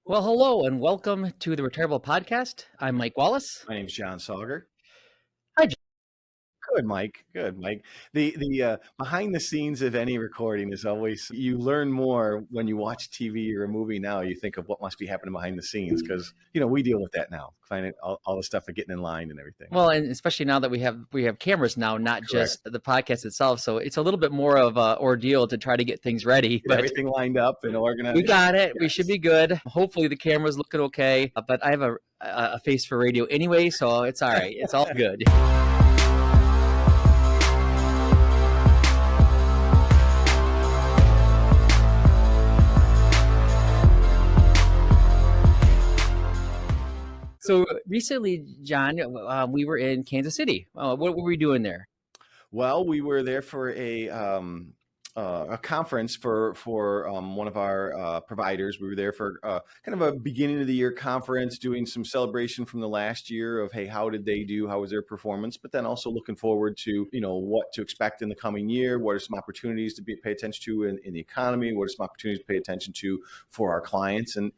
Well, hello and welcome to the Retireable Podcast. I'm Mike Wallace. My name's John Sauger. Hi, John. Good, Mike. Good, Mike. The behind the scenes of any recording is always you learn more when you watch TV or a movie. Now you think of what must be happening behind the scenes because we deal with that now, finding all the stuff of getting in line and everything. Well, and especially now that we have cameras now, not Correct. just the podcast itself. So it's a little bit more of a ordeal to try to get things ready. Get But everything lined up and organized. we got it. We Yes. should be good. Hopefully the camera's looking okay. But I have a face for radio anyway, so it's all right. It's all good. So recently, John, we were in Kansas City. What were we doing there? Well, we were there for a conference for one of our providers. We were there for kind of a beginning of the year conference, doing some celebration from the last year of, hey, how did they do? How was their performance? But then also looking forward to, what to expect in the coming year. What are some opportunities to pay attention to in the economy? What are some opportunities to pay attention to for our clients and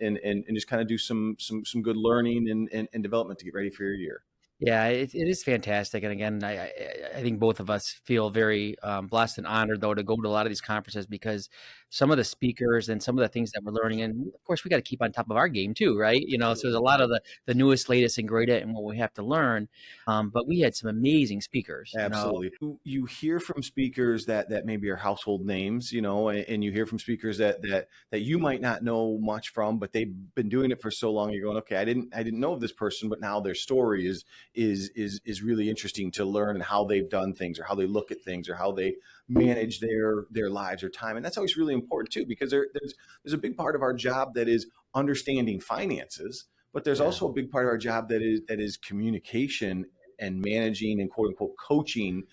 just kind of do some good learning and development to get ready for your year. Yeah, it is fantastic. And again, I think both of us feel very blessed and honored, though, to go to a lot of these conferences because some of the speakers and some of the things that we're learning, and of course, we got to keep on top of our game too, right? So there's a lot of the newest, latest, and greatest and what we have to learn. But we had some amazing speakers. Absolutely. You hear from speakers that maybe are household names, and you hear from speakers that you might not know much from, but they've been doing it for so long. You're going, okay, I didn't know of this person, but now their story is really interesting to learn and how they've done things or how they look at things or how they manage their lives or time. And that's always really important too, because there's a big part of our job that is understanding finances, but there's also a big part of our job that is communication and managing and quote unquote coaching,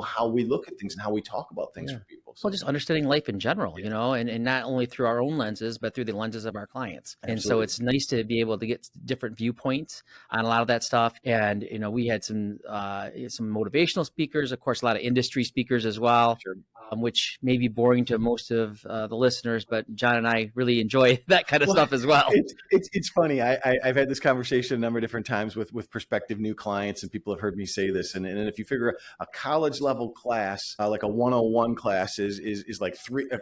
how we look at things and how we talk about things for people. Well, just understanding life in general, and not only through our own lenses, but through the lenses of our clients. Absolutely. And so it's nice to be able to get different viewpoints on a lot of that stuff. And, we had some motivational speakers, of course, a lot of industry speakers as well, Sure. Which may be boring to most of the listeners, but John and I really enjoy that kind of stuff as well. It's funny. I've had this conversation a number of different times with prospective new clients, and people have heard me say this. And if you figure a college level class, like a 101 class is like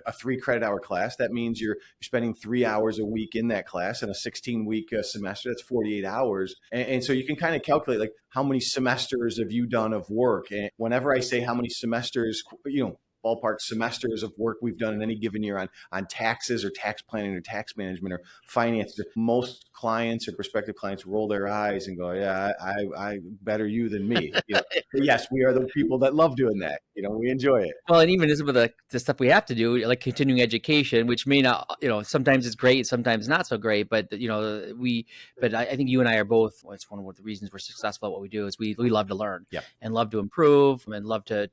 a 3 credit hour class. That means you're spending 3 hours a week in that class, and a 16-week semester, that's 48 hours. And so you can kind of calculate like how many semesters have you done of work. And whenever I say how many semesters, ballpark semesters of work we've done in any given year on taxes or tax planning or tax management or finance, most clients or prospective clients roll their eyes and go, yeah, I better you than me. Yes, we are the people that love doing that. We enjoy it. Well, and even some of the stuff we have to do, like continuing education, which may not, sometimes it's great, sometimes not so great, but I think you and I are both. It's one of the reasons we're successful at what we do is we love to learn, and love to improve, and love to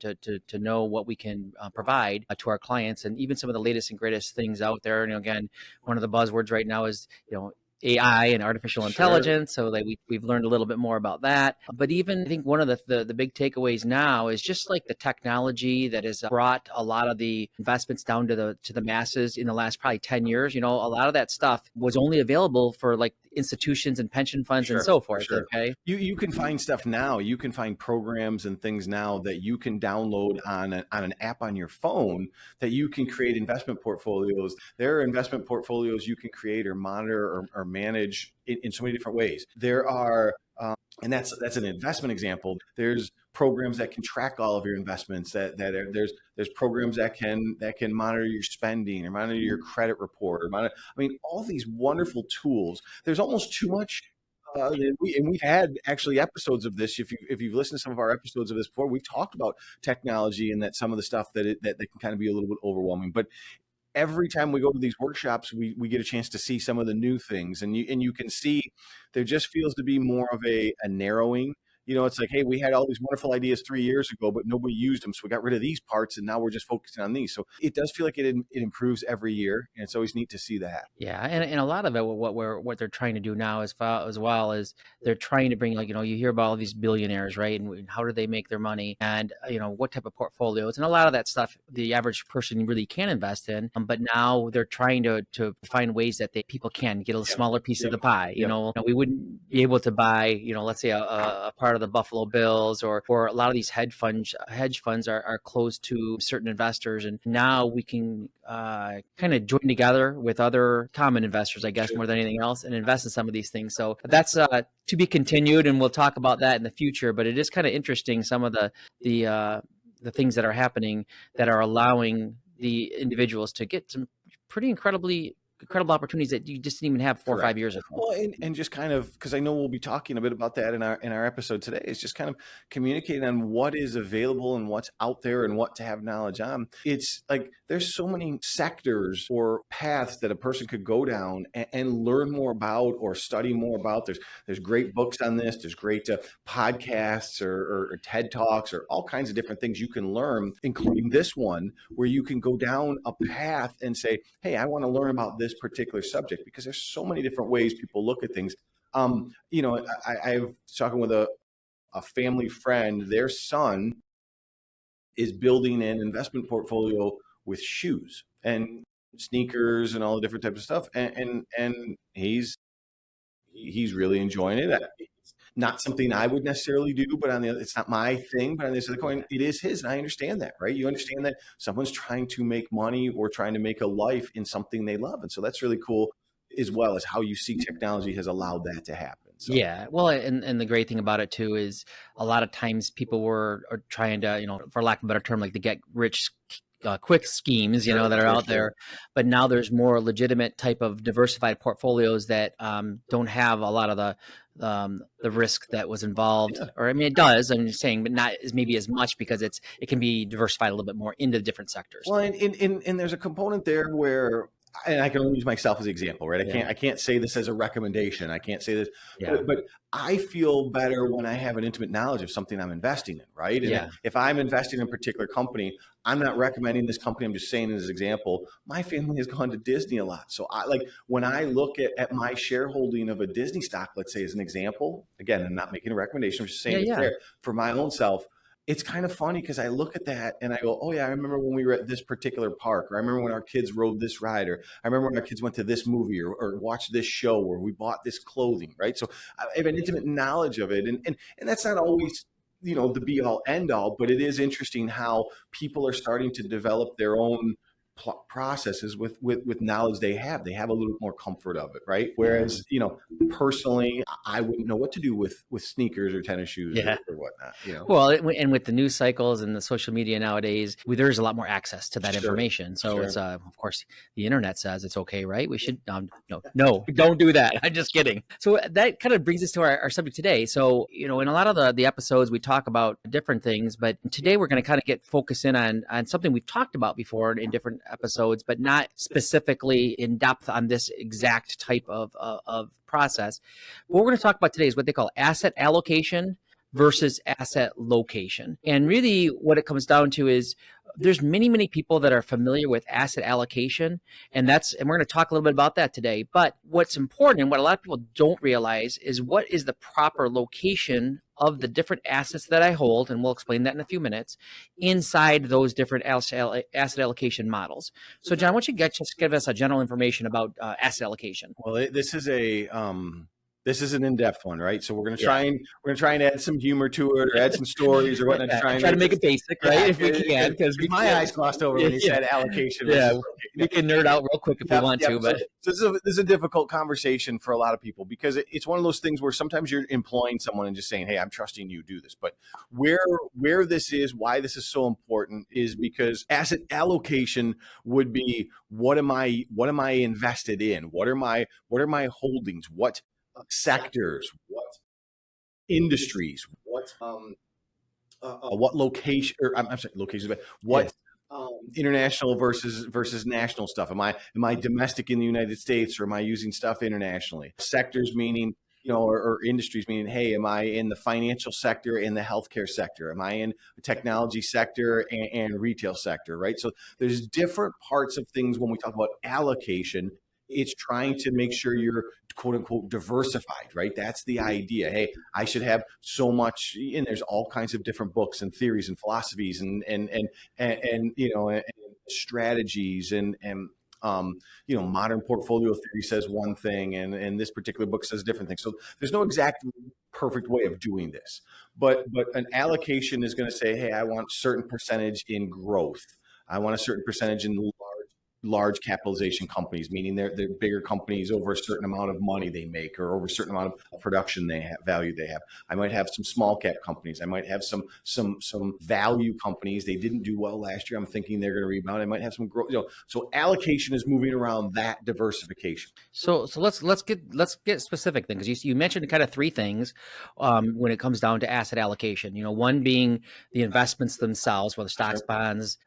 know what we can provide to our clients, and even some of the latest and greatest things out there. And again, one of the buzzwords right now is AI and artificial intelligence. So we've learned a little bit more about that. But even I think one of the big takeaways now is just like the technology that has brought a lot of the investments down to the masses in the last probably 10 years. A lot of that stuff was only available for like institutions and pension funds and so forth. Sure. Okay. You can find stuff now. You can find programs and things now that you can download on an app on your phone that you can create investment portfolios. There are investment portfolios you can create or monitor or manage in so many different ways. There are, and that's an investment example. There's programs that can track all of your investments. There's programs that can monitor your spending or monitor your credit report or monitor. I mean, all these wonderful tools. There's almost too much. And we've had actually episodes of this. If you've listened to some of our episodes of this before, we've talked about technology and that some of the stuff that can kind of be a little bit overwhelming. But every time we go to these workshops, we get a chance to see some of the new things, and you can see there just feels to be more of a narrowing It's like, hey, we had all these wonderful ideas 3 years ago, but nobody used them. So we got rid of these parts and now we're just focusing on these. So it does feel like it improves every year. And it's always neat to see that. Yeah, and a lot of it, what they're trying to do now as well is they're trying to bring, like, you hear about all these billionaires, right? And how do they make their money, and what type of portfolios, and a lot of that stuff the average person really can invest in. But now they're trying to find ways that people can get a smaller piece of the pie. We wouldn't be able to buy, let's say a part of the Buffalo Bills, or a lot of these hedge funds are closed to certain investors, and now we can kind of join together with other common investors, I guess, more than anything else, and invest in some of these things. So that's to be continued, and we'll talk about that in the future. But it is kind of interesting, some of the things that are happening that are allowing the individuals to get some pretty incredible opportunities that you just didn't even have 4 or 5 years ago. Well, and just kind of, because I know we'll be talking a bit about that in our episode today, is just kind of communicating on what is available and what's out there and what to have knowledge on. It's like there's so many sectors or paths that a person could go down and learn more about or study more about. There's great books on this. There's great podcasts or TED Talks or all kinds of different things you can learn, including this one, where you can go down a path and say, hey, I want to learn about this particular subject, because there's so many different ways people look at things. I was talking with a family friend. Their son is building an investment portfolio with shoes and sneakers and all the different types of stuff, and he's really enjoying it. It's not something I would necessarily do, but it's not my thing. But on the other side of the coin, it is his, and I understand that, right? You understand that someone's trying to make money or trying to make a life in something they love, and so that's really cool, as well as how you see technology has allowed that to happen. So. Yeah, well, and the great thing about it too is a lot of times people are trying to, for lack of a better term, like the get rich quick schemes, that are out there. But now there's more legitimate type of diversified portfolios that don't have a lot of the risk that was involved. Yeah. Or I mean, it does. I'm just saying, but not maybe as much, because it can be diversified a little bit more into different sectors. Well, and there's a component there where, and I can only use myself as an example, right? I can't say this as a recommendation. I can't say this, but I feel better when I have an intimate knowledge of something I'm investing in, right? And if I'm investing in a particular company, I'm not recommending this company. I'm just saying as an example, my family has gone to Disney a lot. So when I look at my shareholding of a Disney stock, let's say as an example, again, I'm not making a recommendation. I'm just saying it's there for my own self. It's kind of funny because I look at that and I go, oh yeah, I remember when we were at this particular park, or I remember when our kids rode this ride, or I remember when our kids went to this movie or watched this show, or we bought this clothing, right? So I have an intimate knowledge of it. And that's not always, the be all end all, but it is interesting how people are starting to develop their own processes with knowledge they have. They have a little more comfort of it, right? Whereas, personally, I wouldn't know what to do with sneakers or tennis shoes or whatnot. Well, and with the news cycles and the social media nowadays, there's a lot more access to that information. So it's of course the internet says it's okay, right? We should no, don't do that. I'm just kidding. So that kind of brings us to our subject today. So in a lot of the episodes we talk about different things, but today we're going to kind of get focused in on something we've talked about before in different episodes, but not specifically in depth on this exact type of process. What we're going to talk about today is what they call asset allocation versus asset location. And really what it comes down to is there's many people that are familiar with asset allocation, and we're going to talk a little bit about that today. But what's important, and what a lot of people don't realize, is what is the proper location of the different assets that I hold, and we'll explain that in a few minutes, inside those different asset allocation models. So John, why don't you just give us a general information about asset allocation? Well, this is an in-depth one, right? So we're going to try and add some humor to it, or add some stories or whatnot. Try to make it basic, right? If we can, because my eyes crossed over when you said allocation. We can nerd out real quick if we want to. But so this is a difficult conversation for a lot of people, because it's one of those things where sometimes you're employing someone and just saying, "Hey, I'm trusting you, do this." But where this is, why this is so important, is because asset allocation would be what am I invested in? What are my holdings? What sectors, what industries, what location, or I'm sorry, locations, but what international versus national stuff. Am I domestic in the United States, or am I using stuff internationally? Sectors meaning or industries, meaning, hey, am I in the financial sector, in the healthcare sector? Am I in the technology sector and retail sector, right? So there's different parts of things when we talk about allocation. It's trying to make sure you're quote unquote diversified, right? That's the idea. Hey, I should have so much, and there's all kinds of different books and theories and philosophies and strategies modern portfolio theory says one thing, and this particular book says different things. So there's no exact perfect way of doing this, but an allocation is going to say, hey, I want a certain percentage in growth. I want a certain percentage in large capitalization companies, meaning they're bigger companies over a certain amount of money they make or over a certain amount of production they have, value they have. I might have some small cap companies. I might have some value companies. They didn't do well last year. I'm thinking they're going to rebound. I might have some growth. So allocation is moving around that diversification. So let's get specific then, because you mentioned kind of three things when it comes down to asset allocation. One being the investments themselves, whether stocks, bonds,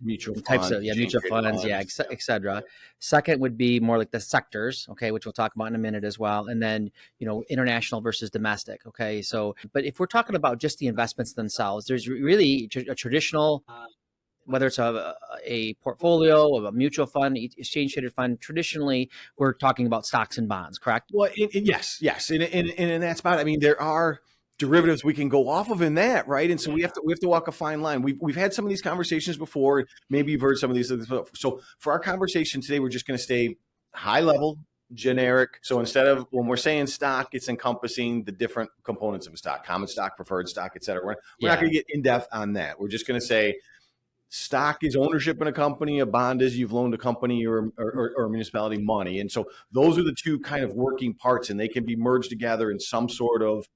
mutual types funds, of mutual funds, et cetera. Second would be more like the sectors, okay, which we'll talk about in a minute as well, and then international versus domestic, okay. So, but if we're talking about just the investments themselves, there's really a traditional, whether it's a portfolio of a mutual fund, exchange traded fund. Traditionally, we're talking about stocks and bonds, correct? Well, yes, and that's about it. I mean, there are derivatives we can go off of in that, right? And so we have to walk a fine line. We've had some of these conversations before. Maybe you've heard some of these. So for our conversation today, we're just going to stay high level, generic. So instead of, when we're saying stock, it's encompassing the different components of a stock: common stock, preferred stock, et cetera. We're not going to get in depth on that. We're just going to say stock is ownership in a company. A bond is you've loaned a company or a municipality money. And so those are the two kind of working parts, and they can be merged together in some sort of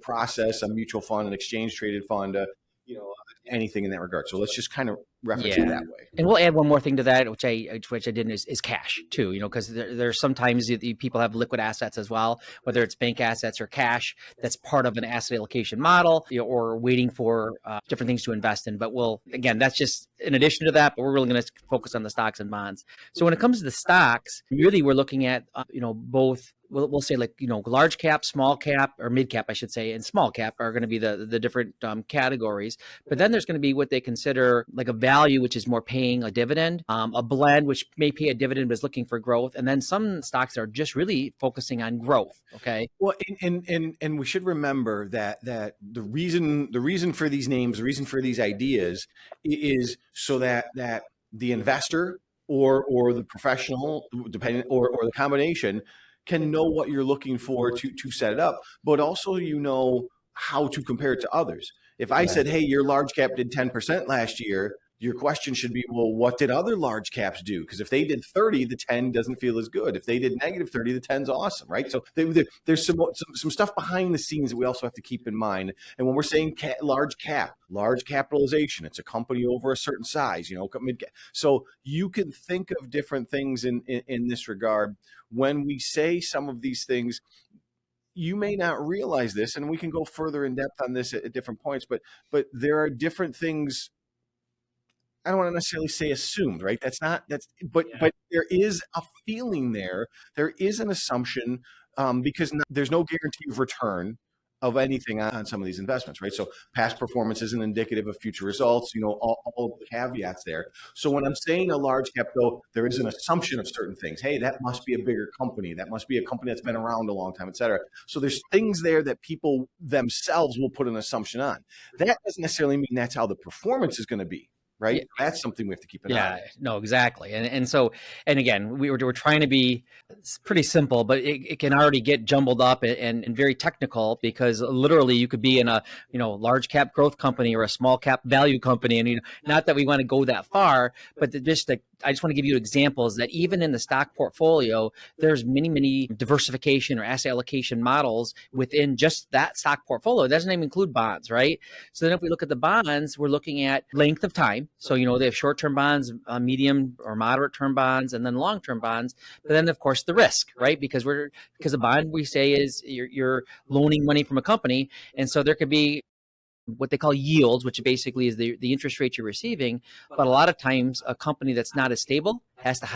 process, a mutual fund, an exchange traded fund, anything in that regard. So let's just kind of reference it that way. And we'll add one more thing to that, which I didn't, is cash too, because there's sometimes people have liquid assets as well, whether it's bank assets or cash that's part of an asset allocation model, or waiting for different things to invest in. But that's just in addition to that, but we're really going to focus on the stocks and bonds. So when it comes to the stocks, really we're looking at, both. We'll say large cap, small cap, or mid cap, I should say, and small cap are going to be the different categories. But then there's going to be what they consider like a value, which is more paying a dividend, a blend, which may pay a dividend but is looking for growth, and then some stocks are just really focusing on growth. Okay. Well, and we should remember that the reason for these names, the reason for these ideas, is so that the investor or the professional, depending, or the combination, can know what you're looking for to set it up, but also how to compare it to others. If I said, hey, your large cap did 10% last year, your question should be, well, what did other large caps do? Because if they did 30, the 10 doesn't feel as good. If they did negative 30, the 10's awesome, right? So there's some stuff behind the scenes that we also have to keep in mind. And when we're saying large capitalization, it's a company over a certain size, mid-cap. So you can think of different things in this regard. When we say some of these things, you may not realize this, and we can go further in depth on this at different points, but there are different things. I don't want to necessarily say assumed, right? But there is a feeling there. There is an assumption because there's no guarantee of return of anything on some of these investments, right? So past performance isn't indicative of future results, all of the caveats there. So when I'm saying a large cap, though, there is an assumption of certain things. Hey, that must be a bigger company. That must be a company that's been around a long time, et cetera. So there's things there that people themselves will put an assumption on. That doesn't necessarily mean that's how the performance is going to be. Right. Yeah. That's something we have to keep an eye on. No, exactly. And again, we're trying to be pretty simple, but it can already get jumbled up and very technical, because literally you could be in a, large cap growth company or a small cap value company. And, not that we want to go that far, but I just want to give you examples that even in the stock portfolio, there's many diversification or asset allocation models within just that stock portfolio. It doesn't even include bonds, right? So then if we look at the bonds, we're looking at length of time. So, they have short-term bonds, medium or moderate-term bonds, and then long-term bonds. But then, of course, the risk, right? Because a bond, we say, is you're loaning money from a company. And so there could be what they call yields, which basically is the interest rate you're receiving. But a lot of times a company that's not as stable has to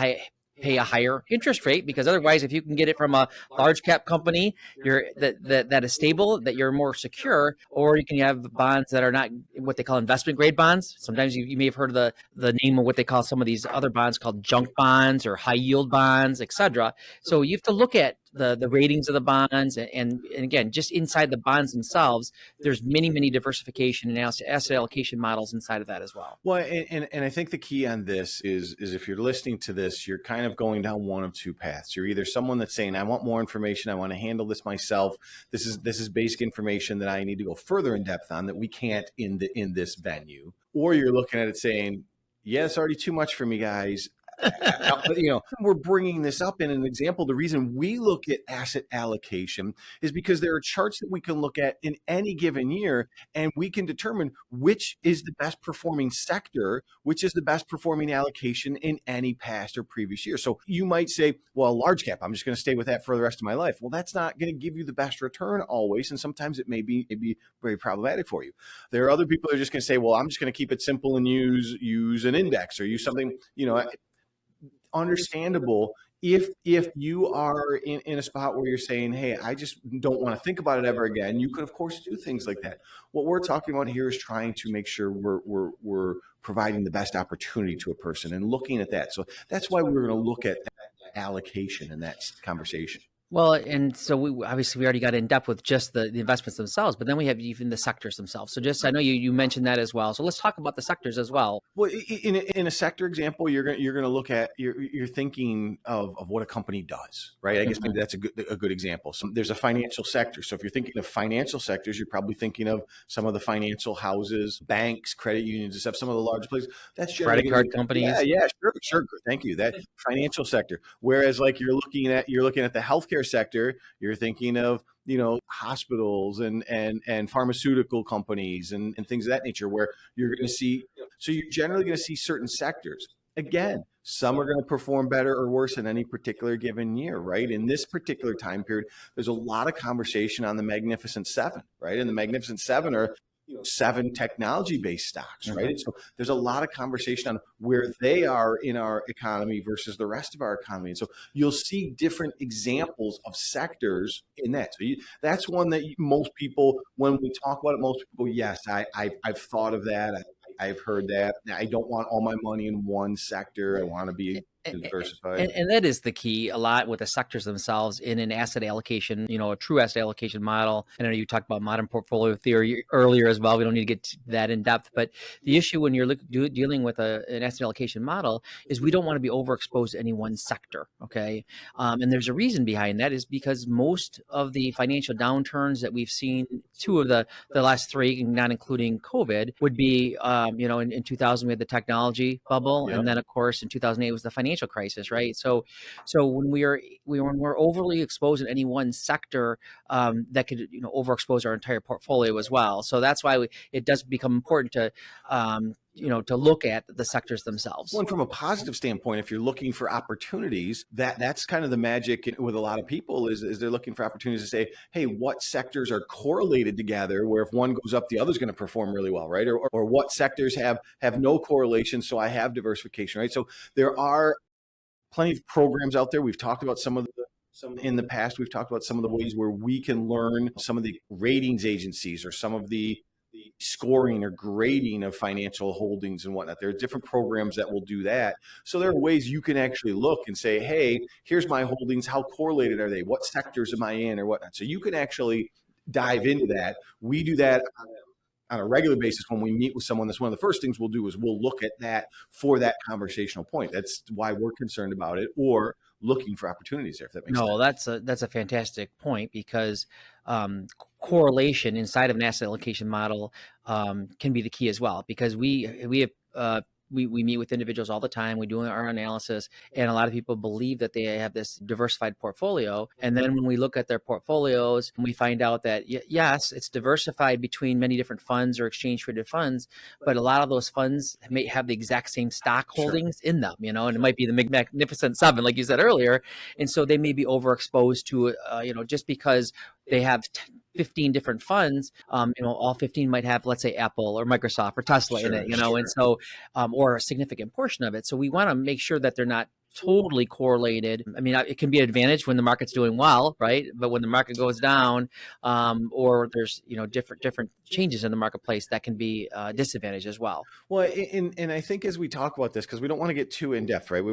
pay a higher interest rate, because otherwise, if you can get it from a large cap company, that is stable, that you're more secure, or you can have bonds that are not what they call investment grade bonds. Sometimes you may have heard of the name of what they call some of these other bonds called junk bonds or high yield bonds, etc. So you have to look at the ratings of the bonds, and again, just inside the bonds themselves, there's many diversification and asset allocation models inside of that as well. Well, and I think the key on this is if you're listening to this, you're kind of going down one of two paths. You're either someone that's saying, I want more information, I want to handle this myself. This is basic information that I need to go further in depth on that we can't in this venue. Or you're looking at it saying, yeah, it's already too much for me, guys. We're bringing this up in an example. The reason we look at asset allocation is because there are charts that we can look at in any given year, and we can determine which is the best performing sector, which is the best performing allocation in any past or previous year. So you might say, well, large cap, I'm just going to stay with that for the rest of my life. Well, that's not going to give you the best return always, and sometimes it may be very problematic for you. There are other people that are just going to say, well, I'm just going to keep it simple and use an index or use something, understandable. If you are in a spot where you're saying, hey, I just don't want to think about it ever again, you could of course do things like that. What we're talking about here is trying to make sure we're providing the best opportunity to a person and looking at that. So that's why we're going to look at allocation in that conversation. Well, and so we already got in depth with just the investments themselves, but then we have even the sectors themselves. So just, I know you mentioned that as well. So let's talk about the sectors as well. Well, in a sector example, you're going to look at, you're thinking of what a company does, right? I guess maybe that's a good example. So there's a financial sector. So if you're thinking of financial sectors, you're probably thinking of some of the financial houses, banks, credit unions, and stuff. Some of the large places. That's credit card companies. Yeah, sure. Thank you. That financial sector. Whereas, like you're looking at the healthcare sector, you're thinking of hospitals and pharmaceutical companies and things of that nature, where you're going to see, so you're generally going to see certain sectors. Again, some are going to perform better or worse in any particular given year, right? In this particular time period, there's a lot of conversation on the Magnificent Seven, right? And the Magnificent Seven are 7 technology-based stocks, right? And so there's a lot of conversation on where they are in our economy versus the rest of our economy. And so you'll see different examples of sectors in that. So that's one that most people, when we talk about it, most people, yes, I've thought of that. I've heard that. I don't want all my money in one sector. I want to be diversified. And that is the key a lot with the sectors themselves in an asset allocation, a true asset allocation model. I know you talked about modern portfolio theory earlier as well. We don't need to get that in depth, but the issue when you're dealing with an asset allocation model is we don't want to be overexposed to any one sector. Okay. And there's a reason behind that, is because most of the financial downturns that we've seen, 2 of the last 3, not including COVID, would be, in 2000, we had the technology bubble. Yep. And then of course in 2008 was the financial crisis, right? So when we're overly exposed in any one sector, that could overexpose our entire portfolio as well. So that's why it does become important to to look at the sectors themselves. Well, and from a positive standpoint, if you're looking for opportunities, that's kind of the magic with a lot of people is they're looking for opportunities to say, hey, what sectors are correlated together where if one goes up, the other's going to perform really well, right? Or what sectors have no correlation, so I have diversification, right? So there are plenty of programs out there. We've talked about some in the past. We've talked about some of the ways where we can learn, some of the ratings agencies or some of the scoring or grading of financial holdings and whatnot. There are different programs that will do that. So there are ways you can actually look and say, hey, here's my holdings. How correlated are they? What sectors am I in or whatnot? So you can actually dive into that. We do that on a regular basis when we meet with someone. That's one of the first things we'll do is we'll look at that for that conversational point. That's why we're concerned about it, or looking for opportunities there, if that makes sense. No, that's a fantastic point, because correlation inside of an asset allocation model can be the key as well, because we have we meet with individuals all the time. We do our analysis, and a lot of people believe that they have this diversified portfolio. And then when we look at their portfolios, we find out that yes, it's diversified between many different funds or exchange traded funds, but a lot of those funds may have the exact same stock holdings in them, and it might be the Magnificent Seven, like you said earlier. And so they may be overexposed to, just because they have 15 different funds, all 15 might have, let's say, Apple or Microsoft or Tesla in it, and so, or a significant portion of it. So we want to make sure that they're not totally correlated. I mean, it can be an advantage when the market's doing well, right? But when the market goes down, or there's different changes in the marketplace, that can be a disadvantage as well. Well, and I think as we talk about this, because we don't want to get too in depth, right?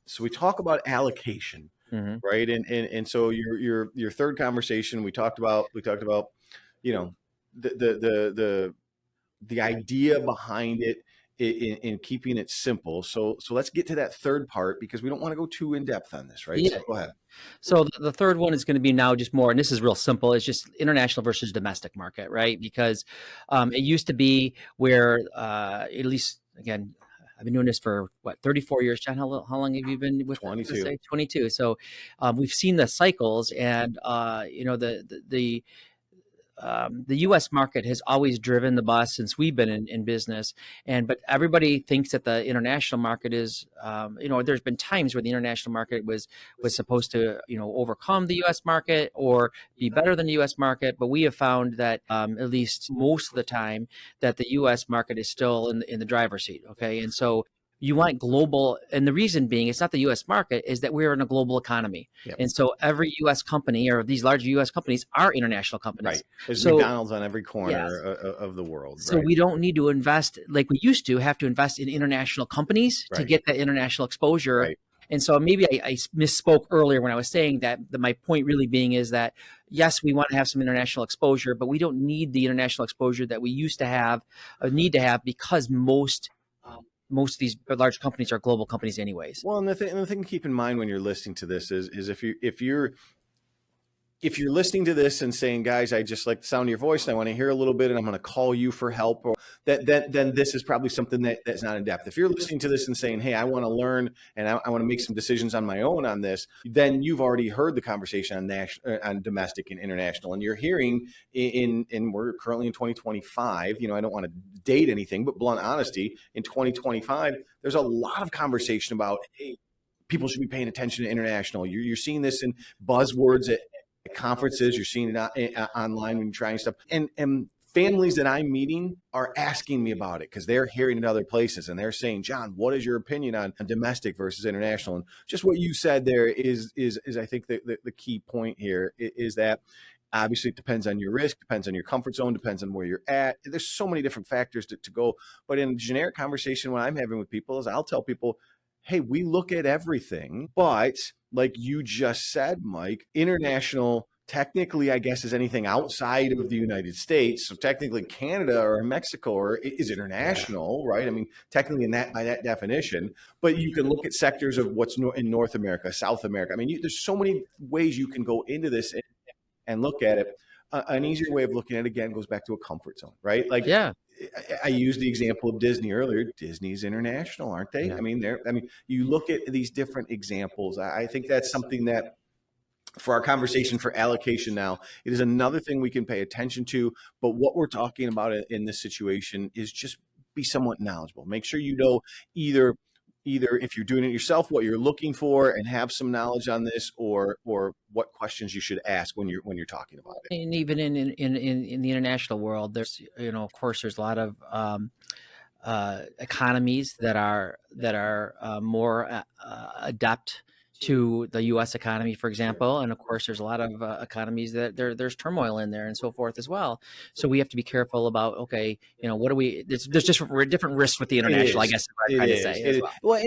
So we talk about allocation, Mm-hmm. right? And so your third conversation, we talked about, you know, the idea behind it in keeping it simple. So let's get to that third part, because we don't want to go too in depth on this, right? Yeah. So go ahead. So the third one is going to be now just more, and this is real simple. It's just international versus domestic market, right? Because it used to be where, at least again, I've been doing this for 34 years. John, how long have you been with 22. 22. So we've seen the cycles, and the U.S. market has always driven the bus since we've been in business, but everybody thinks that the international market is, there's been times where the international market was supposed to, overcome the U.S. market or be better than the U.S. market. But we have found that at least most of the time that the U.S. market is still in the driver's seat. Okay, and so you want global, and the reason being, it's not the U.S. market, is that we're in a global economy. Yep. And so every U.S. company, or these large U.S. companies, are international companies. Right. There's So, McDonald's on every corner yes. of the world. So Right. we don't need to invest like we used to have to invest in international companies to Right. get that international exposure. Right. And so maybe I misspoke earlier when I was saying that my point really being is that, yes, we want to have some international exposure, but we don't need the international exposure that we used to have, need to have, because most of these large companies are global companies anyways. Well, and the thing to keep in mind when you're listening to this is if you're listening to this and saying, guys, I just like the sound of your voice and I want to hear a little bit and I'm going to call you for help, or then this is probably something that's not in depth. If you're listening to this and saying, hey, I want to learn and I want to make some decisions on my own on this, then you've already heard the conversation on domestic and international, and you're hearing in we're currently in 2025. I don't want to date anything, but blunt honesty, in 2025, there's a lot of conversation about, hey, people should be paying attention to international. You're seeing this in buzzwords at conferences. You're seeing it online when you're trying stuff. And families that I'm meeting are asking me about it because they're hearing it other places, and they're saying, John, what is your opinion on domestic versus international? And just what you said there is I think the key point here is that obviously it depends on your risk, depends on your comfort zone, depends on where you're at. There's so many different factors to go. But in a generic conversation, what I'm having with people is I'll tell people, hey, we look at everything, but like you just said, Mike, international technically, I guess, is anything outside of the United States. So technically Canada or Mexico is international, right? I mean, technically by that definition, but you can look at sectors of what's in North America, South America. I mean, there's so many ways you can go into this and look at it. An easier way of looking at it, again, goes back to a comfort zone, right? Like, yeah. I used the example of Disney earlier. Disney's international, aren't they? Yeah. I mean, you look at these different examples. I think that's something that, for our conversation for allocation now, it is another thing we can pay attention to. But what we're talking about in this situation is just be somewhat knowledgeable. Make sure you know either if you're doing it yourself, what you're looking for, and have some knowledge on this, or what questions you should ask when you're talking about it. And even in the international world, there's, of course, there's a lot of economies that are more adept to the U.S. economy, for example. And of course, there's a lot of economies that there's turmoil in there and so forth as well. So we have to be careful about, okay, what do we, there's just different risks with the international, I guess, is what I'm trying to say as well. Well,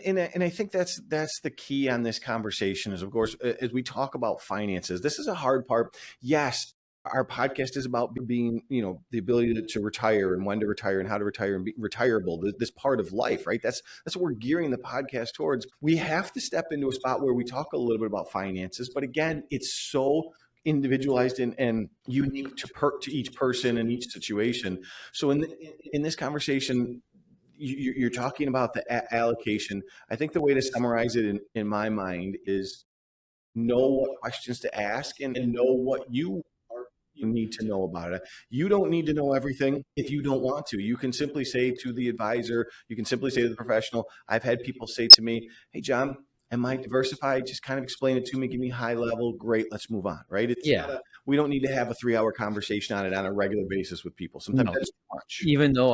and I think that's the key on this conversation is, of course, as we talk about finances, this is a hard part. Yes, our podcast is about being, the ability to retire and when to retire and how to retire and be retireable, this part of life, right? That's what we're gearing the podcast towards. We have to step into a spot where we talk a little bit about finances, but again, it's so individualized and unique to each person and each situation. So in this conversation, you're talking about the allocation. I think the way to summarize it in my mind is know what questions to ask and know what you need to know about it. You don't need to know everything if you don't want to. You can simply say to the advisor, you can simply say to the professional. I've had people say to me, hey, John, am I diversified? Just kind of explain it to me. Give me high level. Great. Let's move on. Right. We don't need to have a 3-hour conversation on it on a regular basis with people. Sometimes that's too much. Even though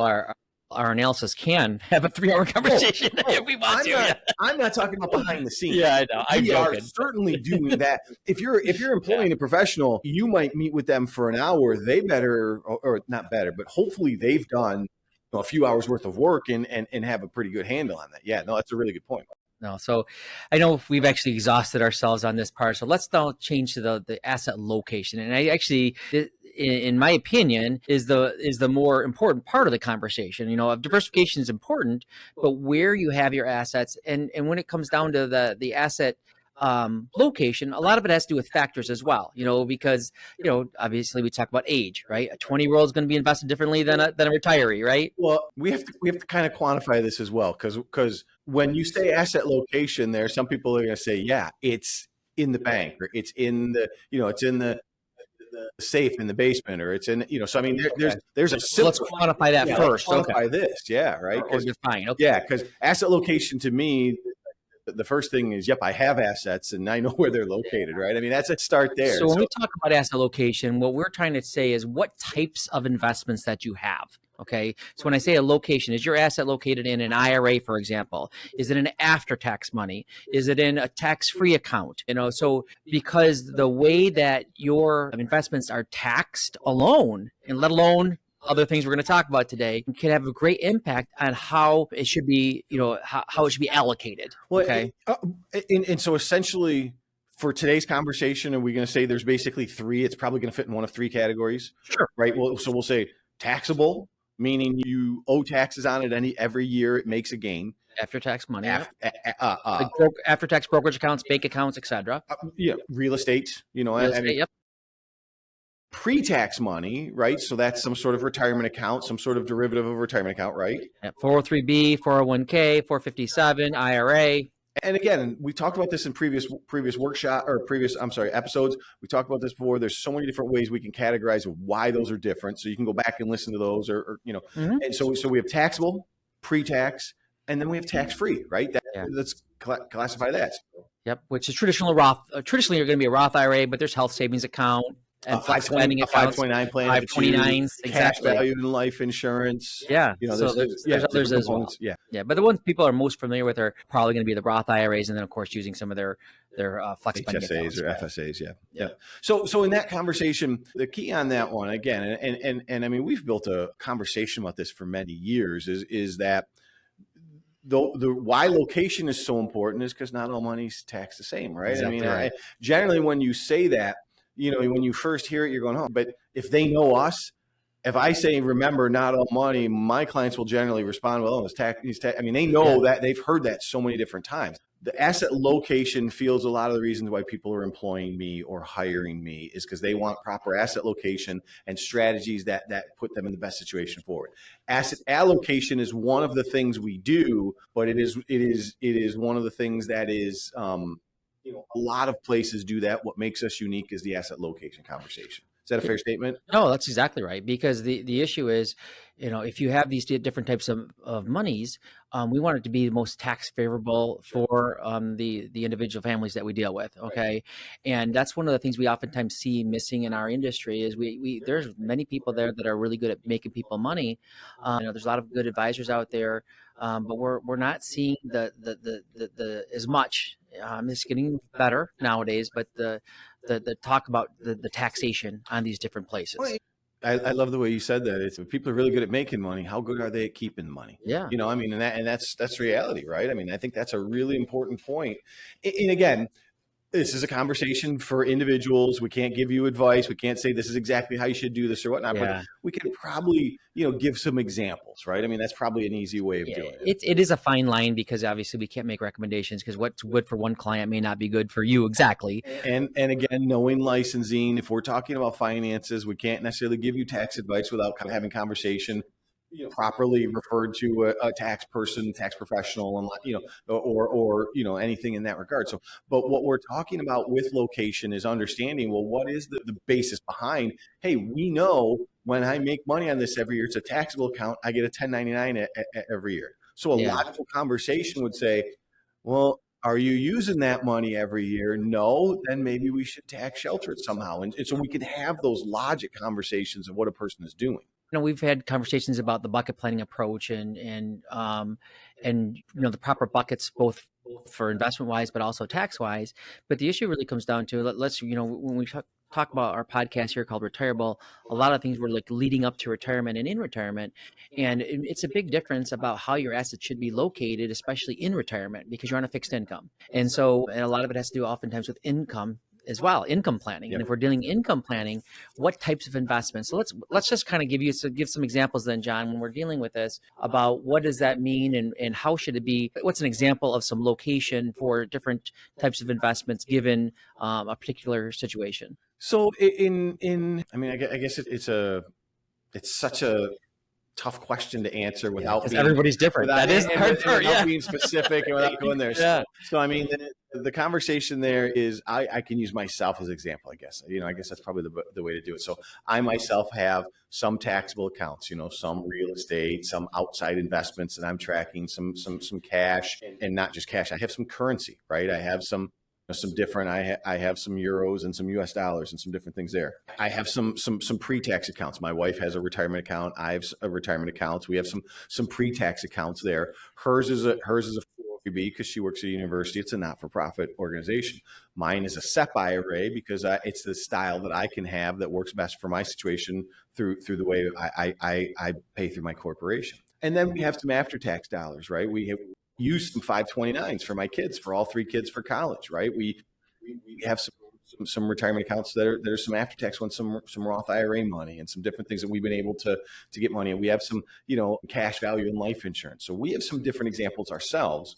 our analysis can have a 3-hour conversation if we want to. I'm not talking about behind the scenes. Yeah, I know. I'm joking. Are certainly doing that. If you're employing a professional, you might meet with them for an hour. They better, or not better, but hopefully they've done a few hours worth of work and have a pretty good handle on that. Yeah, no, that's a really good point. No, so I know we've actually exhausted ourselves on this part. So let's now change to the asset location. And I actually, in my opinion, is the more important part of the conversation. Diversification is important, but where you have your assets, and when it comes down to the asset location, a lot of it has to do with factors as well, because obviously we talk about age, right? A 20-year-old is going to be invested differently than a retiree, right? Well, we have to kind of quantify this as well, because when you say asset location, there some people are going to say, yeah, it's in the bank, or it's in the it's in the safe in the basement, or it's in so I mean there's a simple, let's quantify that first. Let's quantify this, right? Or define. Okay. Yeah, because asset location to me, the first thing is, yep, I have assets and I know where they're located, right? I mean, that's a start there. So when we talk about asset location, what we're trying to say is what types of investments that you have. Okay. So when I say a location, is your asset located in an IRA, for example? Is it an after-tax money? Is it in a tax-free account? So because the way that your investments are taxed alone, and let alone other things we're going to talk about today, can have a great impact on how it should be, how it should be allocated. Okay. And so essentially for today's conversation, are we going to say there's basically three? It's probably going to fit in one of three categories. Sure. Right. Well, so we'll say taxable, meaning you owe taxes on it every year. It makes a gain. After-tax money. After-tax brokerage accounts, bank accounts, etc. Real estate. Yep. Pre-tax money, right? So that's some sort of retirement account, some sort of derivative of a retirement account, right? 403B, 401k, 457, IRA. And again, we talked about this in previous episodes. We talked about this before. There's so many different ways we can categorize why those are different. So you can go back and listen to those, Mm-hmm. And so we have taxable, pre-tax, and then we have tax-free, right? Let's classify that. Yep, which is traditional Roth. Traditionally, you're going to be a Roth IRA, but there's health savings account and flex spending accounts. 529 plan, 529s, exactly. Cash value in life insurance. Yeah, there's others as well. Yeah, but the ones people are most familiar with are probably going to be the Roth IRAs, and then of course using some of their flex spending HSAs accounts, or FSAs. Yeah. So in that conversation, the key on that one again, and I mean we've built a conversation about this for many years, is that the why location is so important is because not all money's taxed the same, right? Exactly right. Generally when you say that, when you first hear it, you're going, oh, but if they know us, if I say, remember, not all money, my clients will generally respond, well, it's tax. I mean, they know that, they've heard that so many different times. The asset location feels a lot of the reasons why people are employing me or hiring me is because they want proper asset location and strategies that put them in the best situation forward. Asset allocation is one of the things we do, but it is one of the things that is, a lot of places do that. What makes us unique is the asset location conversation. Is that a fair statement? No, that's exactly right. Because the issue is, if you have these different types of monies, we want it to be the most tax favorable for the individual families that we deal with. Okay. And that's one of the things we oftentimes see missing in our industry is there's many people there that are really good at making people money. There's a lot of good advisors out there, but we're not seeing the as much. It's getting better nowadays, but the talk about the taxation on these different places. Well, I love the way you said that. It's if people are really good at making money, how good are they at keeping money? Yeah. I mean, and that's reality, right? I mean, I think that's a really important point. And again, this is a conversation for individuals. We can't give you advice. We can't say this is exactly how you should do this or whatnot, but we can probably, give some examples, right? I mean, that's probably an easy way of doing it. It is a fine line because obviously we can't make recommendations because what's good for one client may not be good for you exactly. And again, knowing licensing, if we're talking about finances, we can't necessarily give you tax advice without having conversation. Properly referred to a tax person, tax professional, and or anything in that regard. So, but what we're talking about with location is understanding, well, what is the basis behind? Hey, we know when I make money on this every year, it's a taxable account. I get a 1099 every year. So a logical conversation would say, well, are you using that money every year? No, then maybe we should tax shelter it somehow. And so we could have those logic conversations of what a person is doing. we've had conversations about the bucket planning approach and the proper buckets, both for investment wise, but also tax wise. But the issue really comes down to, let's, when we talk about our podcast here called Retireable, a lot of things were like leading up to retirement and in retirement. And it's a big difference about how your assets should be located, especially in retirement, because you're on a fixed income. And a lot of it has to do oftentimes with income as well, income planning. Yep. And if we're dealing income planning, what types of investments? So let's just kind of give some examples then, John, when we're dealing with this, about what does that mean and how should it be? What's an example of some location for different types of investments given a particular situation? So I mean, I guess it's such a tough question to answer without Because being everybody's different. without, That is the hard part. without Yeah. being specific and without going there. Yeah. So I mean, the conversation there is I can use myself as an example. I guess I guess that's probably the way to do it. So I myself have some taxable accounts, some real estate, some outside investments that I'm tracking, some cash, and not just cash. I have some currency, right? I have some different. I have some euros and some US dollars and some different things there. I have some pre-tax accounts. My wife has a retirement account. I have a retirement account. We have some pre-tax accounts there. Hers is a 403B because she works at a university. It's a not-for-profit organization. Mine is a SEP IRA because it's the style that I can have that works best for my situation through the way I pay through my corporation. And then we have some after-tax dollars, right? We use some 529s for my kids, for all 3 kids for college, right? We have some retirement accounts there's some after-tax ones, some Roth IRA money, and some different things that we've been able to get money. And we have some, cash value in life insurance. So we have some different examples ourselves.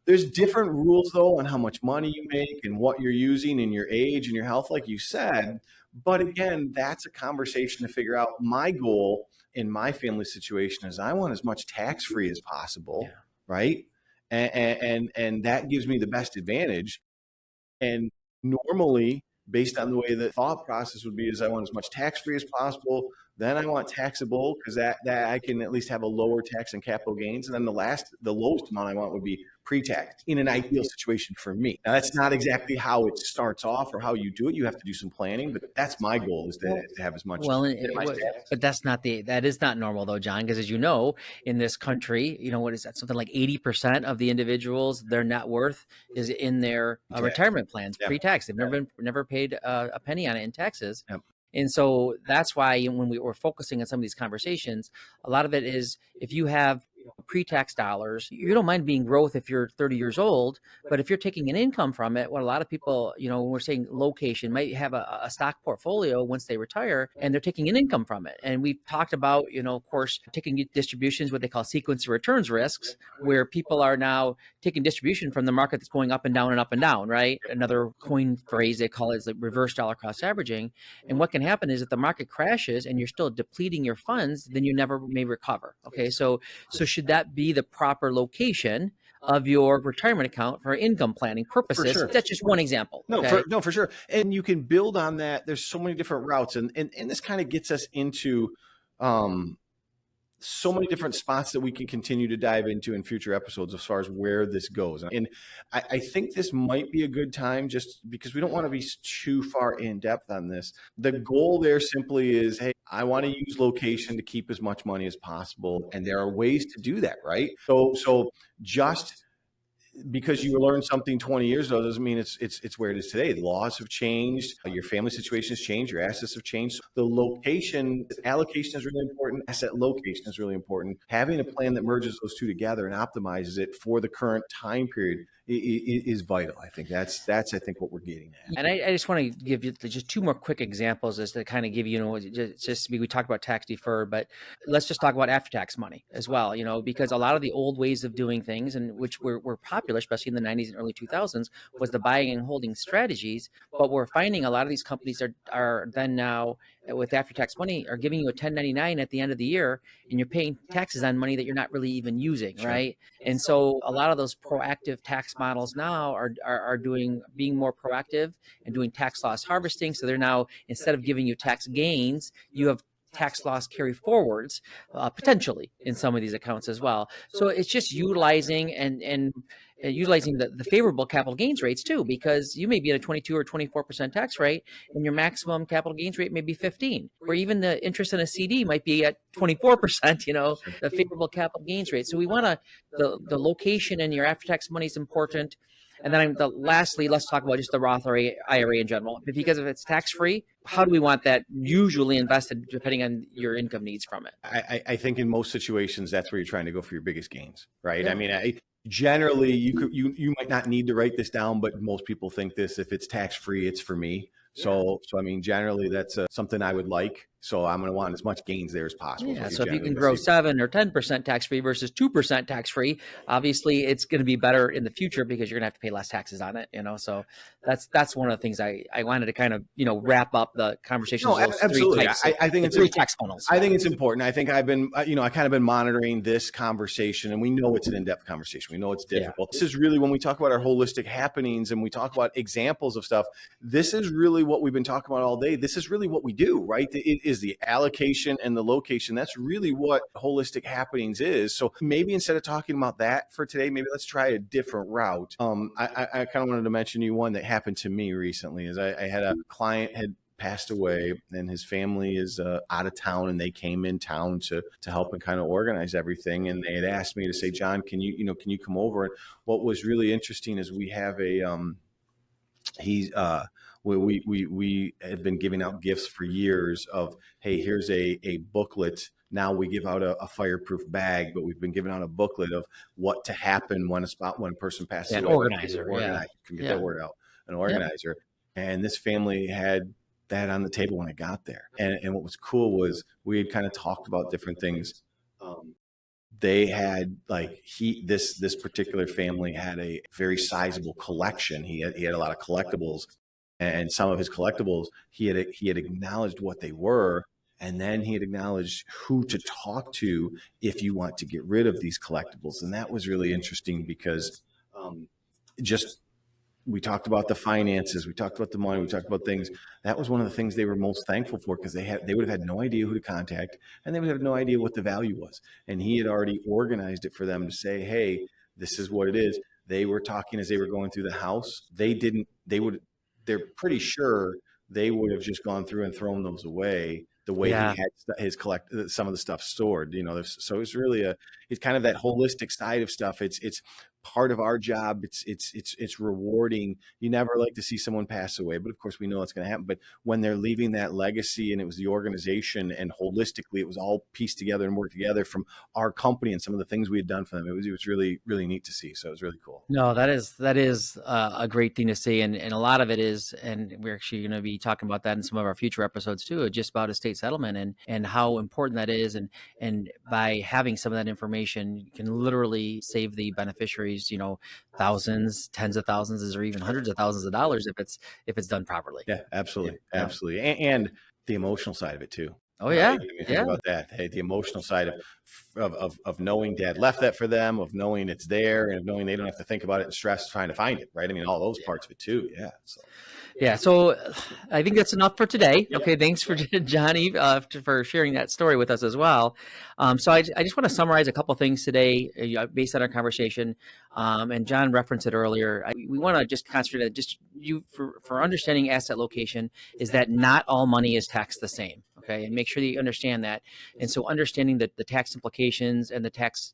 There's different rules though on how much money you make and what you're using and your age and your health, like you said. But again, that's a conversation to figure out. My goal in my family situation is I want as much tax-free as possible, right? And that gives me the best advantage. And normally, based on the way the thought process would be, is I want as much tax-free as possible. Then I want taxable because that I can at least have a lower tax on capital gains. And then the lowest amount I want would be pre-tax in an ideal situation for me. Now, that's not exactly how it starts off or how you do it. You have to do some planning, but that's my goal, is to have as much. But that is not normal though, John, because as you know, in this country, what is that? Something like 80% of the individuals, their net worth is in their retirement plans, pre-tax. They've never paid a penny on it in taxes. Yep. And so that's why when we were focusing on some of these conversations, a lot of it is, if you have pre-tax dollars, you don't mind being growth if you're 30 years old, but if you're taking an income from it, what a lot of people, when we're saying location, might have a stock portfolio once they retire and they're taking an income from it. And we've talked about, of course, taking distributions, what they call sequence of returns risks, where people are now taking distribution from the market that's going up and down and up and down, right? Another coin phrase they call it is the reverse dollar cost averaging. And what can happen is if the market crashes and you're still depleting your funds, then you never may recover. Okay, so should that be the proper location of your retirement account for income planning purposes? For sure. That's just one example. No, Okay? for sure. And you can build on that. There's so many different routes, and this kind of gets us into so many different spots that we can continue to dive into in future episodes as far as where this goes. And I think this might be a good time, just because we don't want to be too far in depth on this. The goal there simply is, hey, I want to use location to keep as much money as possible. And there are ways to do that, right? So just because you learned something 20 years ago doesn't mean it's where it is today. The laws have changed, your family situation has changed, your assets have changed. The location, allocation is really important. Asset location is really important. Having a plan that merges those two together and optimizes it for the current time period is vital. I think that's I think what we're getting at. And I just want to give you just 2 more quick examples as to kind of give you, we talked about tax deferred, but let's just talk about after-tax money as well, because a lot of the old ways of doing things, and which were popular, especially in the 90s and early 2000s, was the buying and holding strategies. But we're finding a lot of these companies are then now, with after-tax money, are giving you a 1099 at the end of the year, and you're paying taxes on money that you're not really even using, sure, right? And so a lot of those proactive tax models now are being more proactive and doing tax loss harvesting. So they're now, instead of giving you tax gains, you have tax loss carry forwards potentially in some of these accounts as well. So it's just utilizing and utilizing the favorable capital gains rates too, because you may be at a 22 or 24% tax rate, and your maximum capital gains rate may be 15, or even the interest in a CD might be at 24%. The favorable capital gains rate. So we want to the location and your after tax money is important. And then lastly, let's talk about just the Roth IRA in general. Because if it's tax free, how do we want that usually invested depending on your income needs from it? I think in most situations, that's where you're trying to go for your biggest gains, right? Yeah. I mean, generally, you might not need to write this down, but most people think this: if it's tax free, it's for me. So I mean, generally, that's something I would like. So I'm going to want as much gains there as possible. Yeah. So if you can grow 7 or 10% tax free versus 2% tax free, obviously it's going to be better in the future because you're going to have to pay less taxes on it. So that's one of the things I wanted to kind of wrap up the conversation. No, absolutely. I think it's three tax funnels. I think it's important. I think I've been I kind of been monitoring this conversation, and we know it's an in-depth conversation. We know it's difficult. Yeah. This is really, when we talk about our holistic happenings and we talk about examples of stuff, this is really what we've been talking about all day. This is really what we do, right? It is the allocation and the location. That's really what holistic happenings is. So maybe instead of talking about that for today, maybe let's try a different route. I kind of wanted to mention you one that happened to me recently. Is I had a client had passed away, and his family is out of town, and they came in town to help and kind of organize everything. And they had asked me to say, John, can you come over? And what was really interesting is we have we have been giving out gifts for years of, hey, here's a booklet. Now we give out a fireproof bag, but we've been giving out a booklet of what to happen when a person passes away. An organizer. Can get that word out. An organizer. Yeah. And this family had that on the table when I got there. And what was cool was we had kind of talked about different things. They had this particular family had a very sizable collection. He had a lot of collectibles, and some of his collectibles, he had acknowledged what they were. And then he had acknowledged who to talk to if you want to get rid of these collectibles. And that was really interesting because we talked about the finances, we talked about the money, we talked about things. That was one of the things they were most thankful for, because they would have had no idea who to contact, and they would have no idea what the value was. And he had already organized it for them to say, hey, this is what it is. They were talking as they were going through the house. They're pretty sure they would have just gone through and thrown those away the way he had some of the stuff stored, so it's really it's kind of that holistic side of stuff. It's part of our job. It's rewarding. You never like to see someone pass away, but of course we know it's going to happen. But when they're leaving that legacy, and it was the organization, and holistically it was all pieced together and worked together from our company and some of the things we had done for them, it was really, really neat to see. So it was really cool. No, that is a great thing to see, and a lot of it is, and we're actually going to be talking about that in some of our future episodes too, just about estate settlement and how important that is, and by having some of that information, you can literally save the beneficiaries, thousands, tens of thousands, or even hundreds of thousands of dollars if it's done properly. Yeah, absolutely, absolutely, and the emotional side of it too. Oh yeah, think about that. Hey, the emotional side of knowing Dad left that for them, of knowing it's there, and of knowing they don't have to think about it and stress trying to find it. Right? I mean, all those parts of it too. Yeah. So I think that's enough for today. Okay, thanks for Johnny for sharing that story with us as well. So I just want to summarize a couple things today based on our conversation. And John referenced it earlier. We want to just concentrate on just for understanding asset location is that not all money is taxed the same. Okay, and make sure that you understand that. And so understanding the tax implications and the tax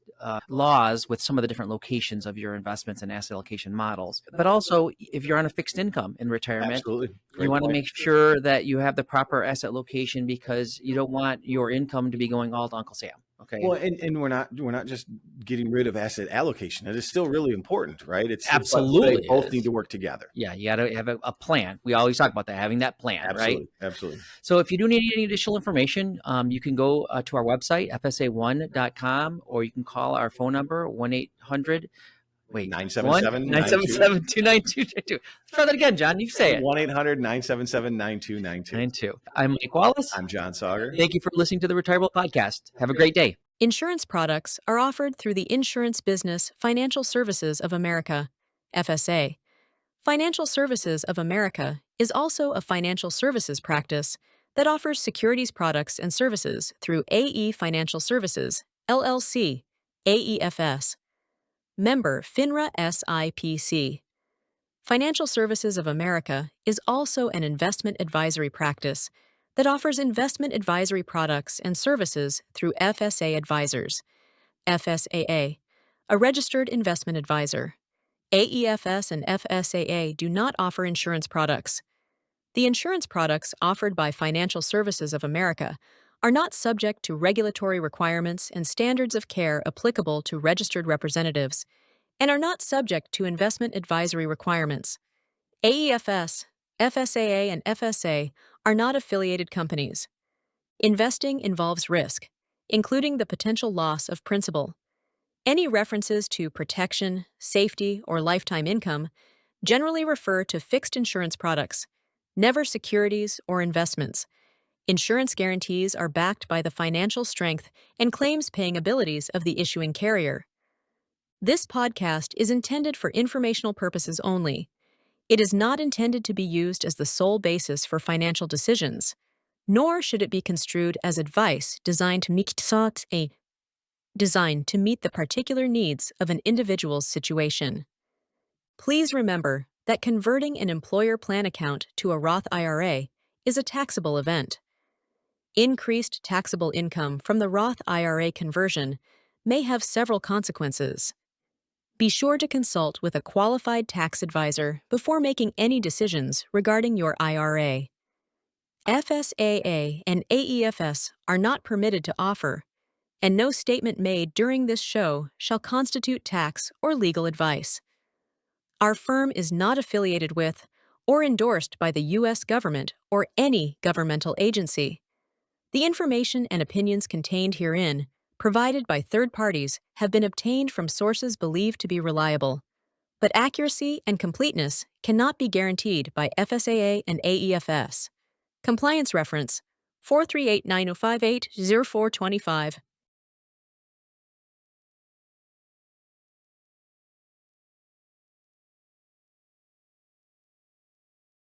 laws with some of the different locations of your investments and asset allocation models. But also, if you're on a fixed income in retirement, absolutely. You want to make sure that you have the proper asset location, because you don't want your income to be going all to Uncle Sam. Okay. Well, and we're not just getting rid of asset allocation. It is still really important, right? It's absolutely they both need to work together. Yeah, you got to have a plan. We always talk about that, having that plan, absolutely, right? Absolutely. So if you do need any additional information, you can go to our website, fsa1.com, or you can call our phone number, 1-800. Wait, 977-292. Try that again, John. You say it. 1-800-977-9292. I'm Mike Wallace. I'm John Sauger. Thank you for listening to the Retireable Podcast. Have a great day. Insurance products are offered through the Insurance Business Financial Services of America, FSA. Financial Services of America is also a financial services practice that offers securities products and services through AE Financial Services, LLC, AEFS. Member FINRA SIPC. Financial Services of America is also an investment advisory practice that offers investment advisory products and services through FSA Advisors, FSAA, a registered investment advisor. AEFS and FSAA do not offer insurance products. The insurance products offered by Financial Services of America are not subject to regulatory requirements and standards of care applicable to registered representatives, and are not subject to investment advisory requirements. AEFS, FSAA, and FSA are not affiliated companies. Investing involves risk, including the potential loss of principal. Any references to protection, safety, or lifetime income generally refer to fixed insurance products, never securities or investments. Insurance guarantees are backed by the financial strength and claims-paying abilities of the issuing carrier. This podcast is intended for informational purposes only. It is not intended to be used as the sole basis for financial decisions, nor should it be construed as advice designed to meet the particular needs of an individual's situation. Please remember that converting an employer plan account to a Roth IRA is a taxable event. Increased taxable income from the Roth IRA conversion may have several consequences. Be sure to consult with a qualified tax advisor before making any decisions regarding your IRA. FSAA and AEFS are not permitted to offer, and no statement made during this show shall constitute tax or legal advice. Our firm is not affiliated with or endorsed by the U.S. government or any governmental agency. The information and opinions contained herein, provided by third parties, have been obtained from sources believed to be reliable, but accuracy and completeness cannot be guaranteed by FSAA and AEFS. Compliance reference 4389058-0425